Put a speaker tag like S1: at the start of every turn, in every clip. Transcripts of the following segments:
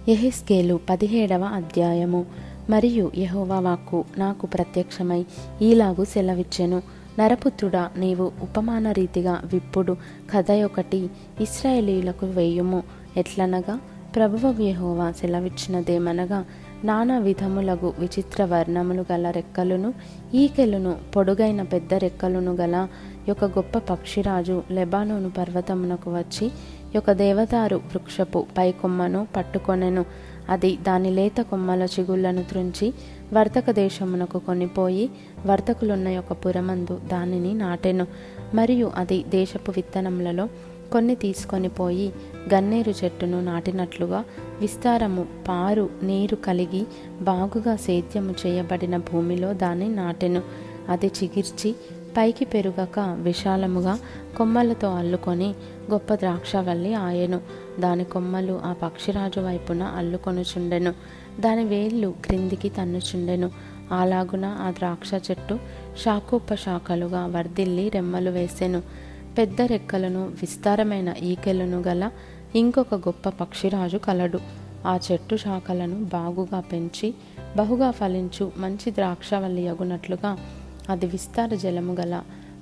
S1: యెహెజ్కేలు 17వ అధ్యాయము. మరియు యెహోవా వాక్కు నాకు ప్రత్యక్షమై ఈలాగు సెలవిచ్చెను, నరపుత్రుడా, నీవు ఉపమాన రీతిగా విప్పుడు కథయొకటి ఇశ్రాయేలీయులకు వేయుము. ఎట్లనగా, ప్రభువగు యెహోవా సెలవిచ్చినదేమనగా, నానా విధములగు విచిత్ర వర్ణములు గల రెక్కలును ఈకెలును పొడుగైన పెద్ద రెక్కలును గల ఒక గొప్ప పక్షిరాజు లెబానోను పర్వతమునకు వచ్చి ఒక దేవదారు వృక్షపు పై కొమ్మను పట్టుకొనెను. అది దాని లేత కొమ్మల చిగుళ్లను త్రుంచి వర్తక దేశమునకు కొనిపోయి వర్తకులున్న ఒక పురమందు దానిని నాటెను. మరియు అది దేశపు విత్తనములలో కొన్ని తీసుకొని పోయి గన్నేరు చెట్టును నాటినట్లుగా విస్తారము పారు నీరు కలిగి బాగుగా సేద్యము చేయబడిన భూమిలో దాన్ని నాటెను. అది చిగిర్చి పైకి పెరుగక విశాలముగా కొమ్మలతో అల్లుకొని గొప్ప ద్రాక్షవల్లి ఆయెను. దాని కొమ్మలు ఆ పక్షిరాజు వైపున అల్లుకొనుచుండెను, దాని వేళ్ళు క్రిందికి తన్నుచుండెను. అలాగున ఆ ద్రాక్ష చెట్టు శాఖోపశాఖలుగా వర్ధిల్లి రెమ్మలు వేసెను. పెద్ద రెక్కలను విస్తారమైన ఈకెలను గల ఇంకొక గొప్ప పక్షిరాజు కలడు. ఆ చెట్టు శాఖలను బాగుగా పెంచి బహుగా ఫలించు మంచి ద్రాక్షవల్లి యగునట్లుగా అది విస్తార జలము గల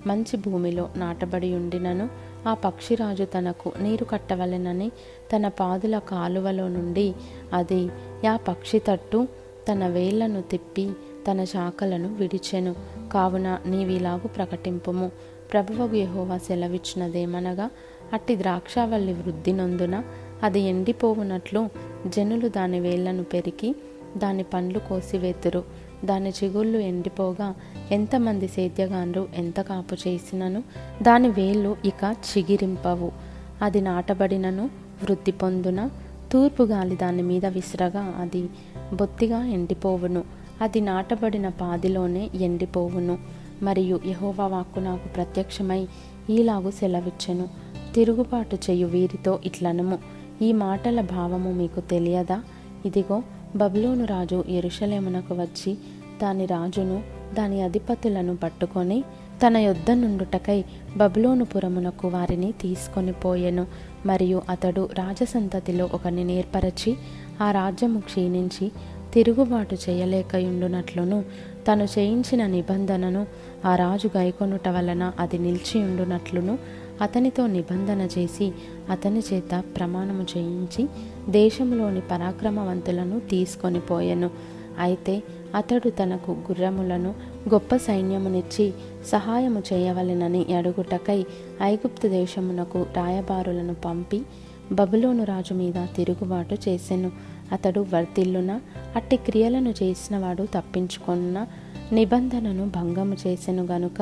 S1: మంచి భూమిలో నాటబడి ఉండినను, ఆ పక్షిరాజు తనకు నీరు కట్టవలెనని తన పాదుల కాలువలో నుండి అది ఆ పక్షి తట్టు తన వేళ్లను తిప్పి తన శాఖలను విడిచెను. కావున నీవిలాగు ప్రకటింపుము, ప్రభువగు యెహోవా సెలవిచ్చినదేమనగా, అట్టి ద్రాక్షావల్లి వృద్ధి నొందున అది ఎండిపోవునట్లు జనులు దాని వేళ్లను పెరికి దాని పండ్లు కోసివేతురు. దాని చిగుళ్ళు ఎండిపోగా ఎంతమంది సేద్యగాండ్రు ఎంత కాపు చేసినను దాని వేళ్ళు ఇక చిగిరింపవు. అది నాటబడినను వృద్ధి పొందున తూర్పు గాలి దాని మీద విసరగా అది బొత్తిగా ఎండిపోవును. అది నాటబడిన పాదిలోనే ఎండిపోవును. మరియు యెహోవా వాక్కు నాకు ప్రత్యక్షమై ఈలాగు సెలవిచ్చెను, తిరుగుబాటు చేయు వీరితో ఇట్లనుము, ఈ మాటల భావము మీకు తెలియదా? ఇదిగో, బబులోను రాజు యెరూషలేమునకు వచ్చి దాని రాజును దాని అధిపతులను పట్టుకొని తన యొద్ద నుండుటకై బబులోను పురమునకు వారిని తీసుకొని పోయెను. మరియు అతడు రాజసంతతిలో ఒకని నేర్పరచి ఆ రాజ్యము క్షీణించి తిరుగుబాటు చేయలేకయుండునట్లును తను చేయించిన నిబంధనను ఆ రాజు గైకొనుట వలన అది నిలిచియుండునట్లును అతనితో నిబంధన చేసి అతని చేత ప్రమాణము చేయించి దేశంలోని పరాక్రమవంతులను తీసుకొని పోయెను. అయితే అతడు తనకు గుర్రములను గొప్ప సైన్యమునిచ్చి సహాయము చేయవలెనని అడుగుటకై ఐగుప్తు దేశమునకు రాయబారులను పంపి బబులోను రాజు మీద తిరుగుబాటు చేసెను. అతడు వర్ధిల్లున అట్టి క్రియలను చేసినవాడు తప్పించుకొనున్న నిబంధనను భంగము చేసెను గనుక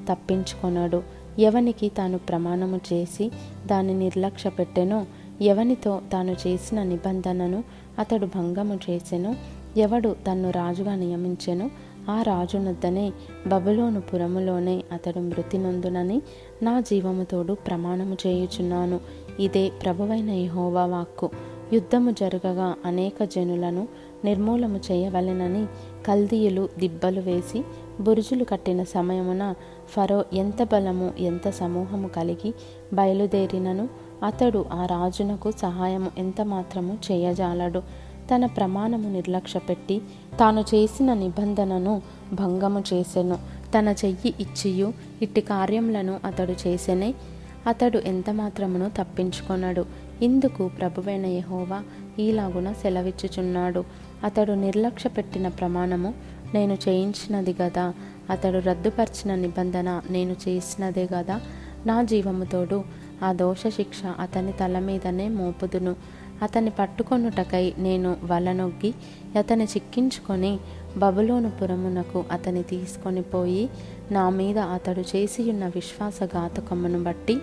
S1: తప్పించుకొనడు. ఎవనికి తాను ప్రమాణము చేసి దాన్ని నిర్లక్ష్య పెట్టెనో, ఎవనితో తాను చేసిన నిబంధనను అతడు భంగము చేసెనో, ఎవడు తన్ను రాజుగా నియమించెనో ఆ రాజునొద్దనే బబులోను పురములోనే అతడు మృతి నొందునని నా జీవముతోడు ప్రమాణము చేయుచున్నాను. ఇదే ప్రభువైన యెహోవా వాక్కు. యుద్ధము జరగగా అనేక జనులను నిర్మూలము చేయవలెనని కల్దీయులు దిబ్బలు వేసి బురుజులు కట్టిన సమయమున ఫరో ఎంత బలము ఎంత సమూహము కలిగి బయలుదేరినను అతడు ఆ రాజునకు సహాయము ఎంత మాత్రము చేయజాలడు. తన ప్రమాణము నిర్లక్ష్యపెట్టి తాను చేసిన నిబంధనను భంగము చేసెను. తన చెయ్యి ఇచ్చియు ఇట్టి కార్యములను అతడు చేసెనే, అతడు ఎంత మాత్రమును తప్పించుకొనడు. ఇందుకు ప్రభువైన యెహోవా ఈలాగున సెలవిచ్చుచున్నాడు, అతడు నిర్లక్ష్య పెట్టిన ప్రమాణము నేను చేయించినది గదా, అతడు రద్దుపరిచిన నిబంధన నేను చేసినదే గదా. నా జీవముతోడు ఆ దోష శిక్ష అతని తల మీదనే మోపుదును. అతని పట్టుకొనుటకై నేను వలనొగ్గి అతని చిక్కించుకొని బబులోను పురమునకు అతని తీసుకొని పోయి నా మీద అతడు చేసియున్న విశ్వాసఘాతకమును బట్టి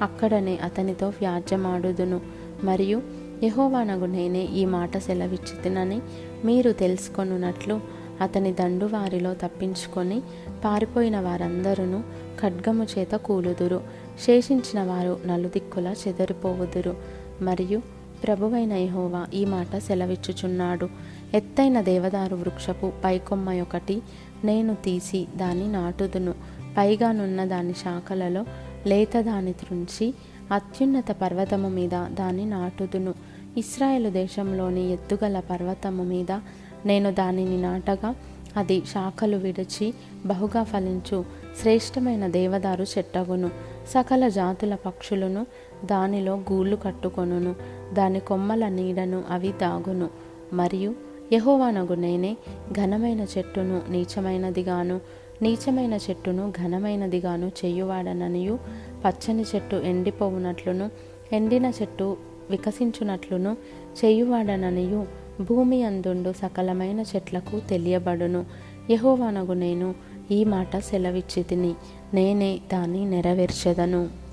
S1: అక్కడనే అతనితో వ్యాజ్యమాడుదును. మరియు యెహోవానగు నేనే ఈ మాట సెలవిచ్చితినని మీరు తెలుసుకొనున్నట్లు అతని దండు వారిలో తప్పించుకొని పారిపోయిన వారందరూ ఖడ్గము చేత కూలుదురు. శేషించిన వారు నలుదిక్కులా చెదరిపోవుదురు. మరియు ప్రభువైన యెహోవా ఈ మాట సెలవిచ్చుచున్నాడు, ఎత్తైన దేవదారు వృక్షపు పైకొమ్మ ఒకటి నేను తీసి దాన్ని నాటుదును. పైగానున్న దాని శాఖలలో లేత దాని త్రుంచి అత్యున్నత పర్వతము మీద దాన్ని నాటుదును. ఇశ్రాయేలు దేశంలోని ఎత్తుగల పర్వతము మీద నేను దానిని నాటగా అది శాఖలు విడిచి బహుగా ఫలించు శ్రేష్టమైన దేవదారు చెట్టగును. సకల జాతుల పక్షులను దానిలో గూళ్ళు కట్టుకొనును. దాని కొమ్మల నీడను అవి దాగును. మరియు యెహోవానగు నేనే ఘనమైన చెట్టును నీచమైనదిగాను, నీచమైన చెట్టును ఘనమైనదిగాను చేయువాడననియు, పచ్చని చెట్టు ఎండిపోవునట్లును, ఎండిన చెట్టు వికసించునట్లును చేయువాడననియు భూమి అందుండు సకలమైన చెట్లకు తెలియబడును. యెహోవానగు నేను ఈ మాట సెలవిచ్చితిని, నేనే దాన్ని నెరవేర్చెదను.